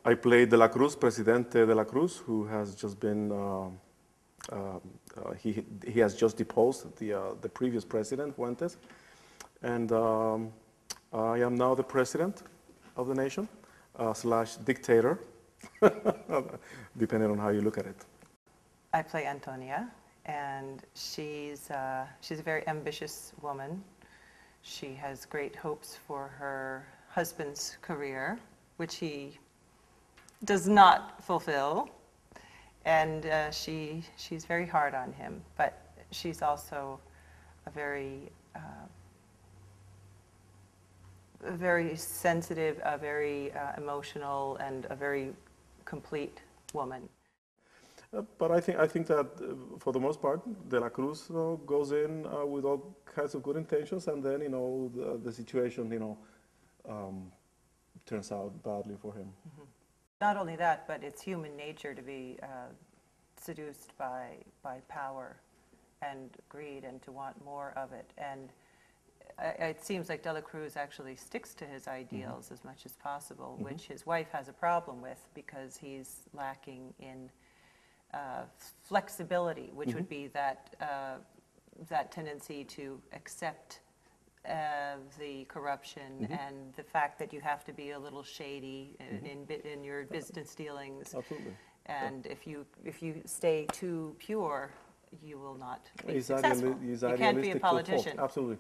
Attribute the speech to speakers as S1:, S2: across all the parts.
S1: I played De la Cruz, Presidente De la Cruz, who has just been, he has just deposed the previous president, Fuentes. And I am now the president of the nation, slash dictator, depending on how you look at it.
S2: I play Antonia, and she's a very ambitious woman. She has great hopes for her husband's career, which he does not fulfill, and she's very hard on him, but she's also a very sensitive, a very emotional, and a very complete woman.
S1: But I think that for the most part, De la Cruz goes in with all kinds of good intentions, and then the situation turns out badly for him.
S2: Mm-hmm. Not only that, but it's human nature to be seduced by power and greed and to want more of it. And it seems like De la Cruz actually sticks to his ideals as much as possible, which his wife has a problem with because he's lacking in flexibility, which would be that tendency to accept the corruption and the fact that you have to be a little shady in your business dealings.
S1: Absolutely.
S2: And if you stay too pure, you will not be successful. You can't be a politician.
S1: Absolutely.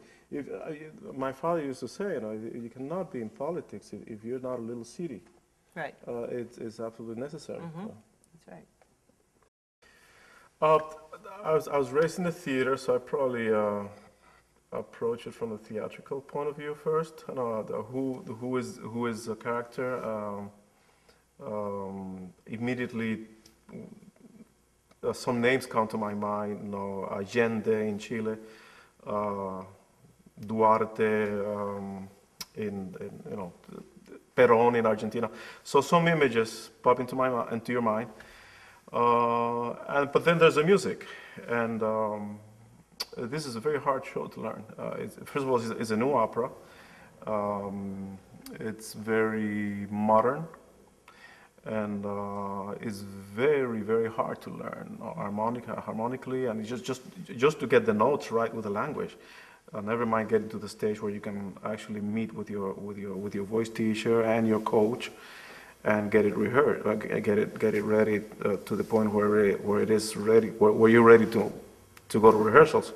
S1: My father used to say, you cannot be in politics if you're not a little seedy.
S2: Right.
S1: It's absolutely necessary.
S2: That's right.
S1: I was raised in the theater, so I probably approach it from a theatrical point of view first. Who is a character? Immediately, some names come to my mind. Allende in Chile, Duarte in Perón in Argentina. So some images pop into your mind. But then there's the music, and this is a very hard show to learn. First of all, it's a new opera. It's very modern, and it's very, very hard to learn harmonically, and just to get the notes right with the language. Never mind getting to the stage where you can actually meet with your voice teacher and your coach, and get it rehearsed, get it ready to the point where it is ready, where you're ready to go to rehearsals.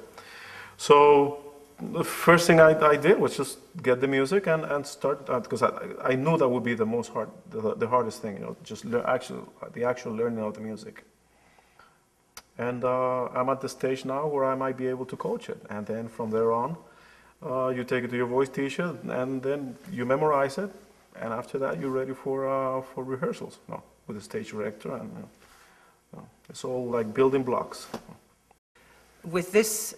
S1: So the first thing I did was just get the music and start, because I knew that would be the hardest thing, just the actual learning of the music. And I'm at the stage now where I might be able to coach it, and then from there on, you take it to your voice teacher, and then you memorize it. And after that, you're ready for rehearsals, with the stage director, and it's all like building blocks.
S2: With this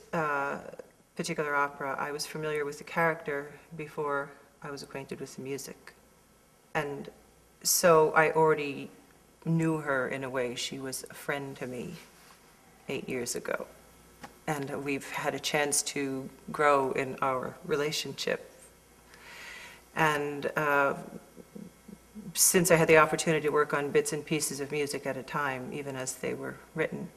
S2: particular opera, I was familiar with the character before I was acquainted with the music, and so I already knew her in a way. She was a friend to me 8 years ago, and we've had a chance to grow in our relationship. And since I had the opportunity to work on bits and pieces of music at a time, even as they were written,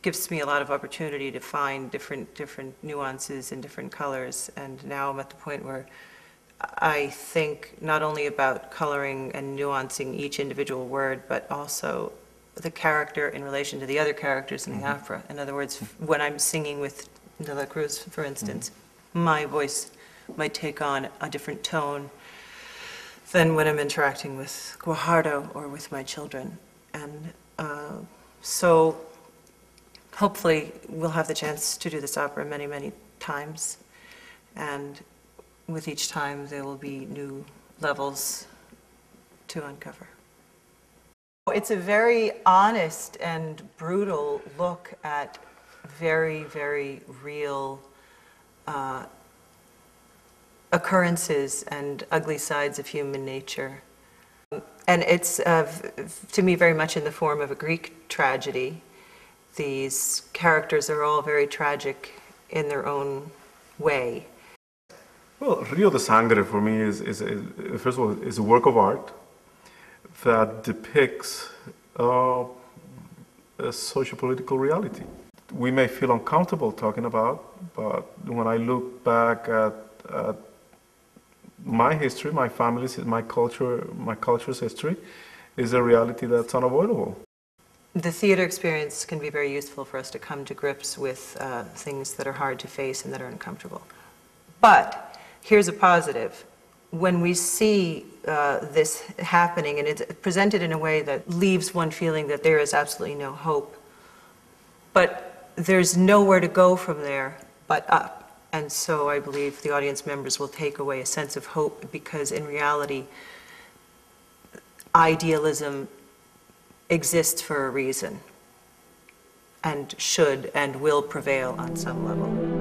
S2: gives me a lot of opportunity to find different nuances and different colors. And now I'm at the point where I think not only about coloring and nuancing each individual word, but also the character in relation to the other characters in the opera. In other words, when I'm singing with De la Cruz, for instance, my voice might take on a different tone than when I'm interacting with Guajardo or with my children. And so hopefully we'll have the chance to do this opera many, many times. And with each time there will be new levels to uncover. It's a very honest and brutal look at very, very real occurrences and ugly sides of human nature. And it's, to me, very much in the form of a Greek tragedy. These characters are all very tragic in their own way.
S1: Well, Rio de Sangre for me is first of all, is a work of art. that depicts a socio-political reality. We may feel uncomfortable talking about, but when I look back at my history, my family's, my culture's history, is a reality that's unavoidable.
S2: The theater experience can be very useful for us to come to grips with things that are hard to face and that are uncomfortable. But here's a positive. When we see this happening and it's presented in a way that leaves one feeling that there is absolutely no hope, but there's nowhere to go from there but up. And so I believe the audience members will take away a sense of hope, because in reality, idealism exists for a reason and should and will prevail on some level.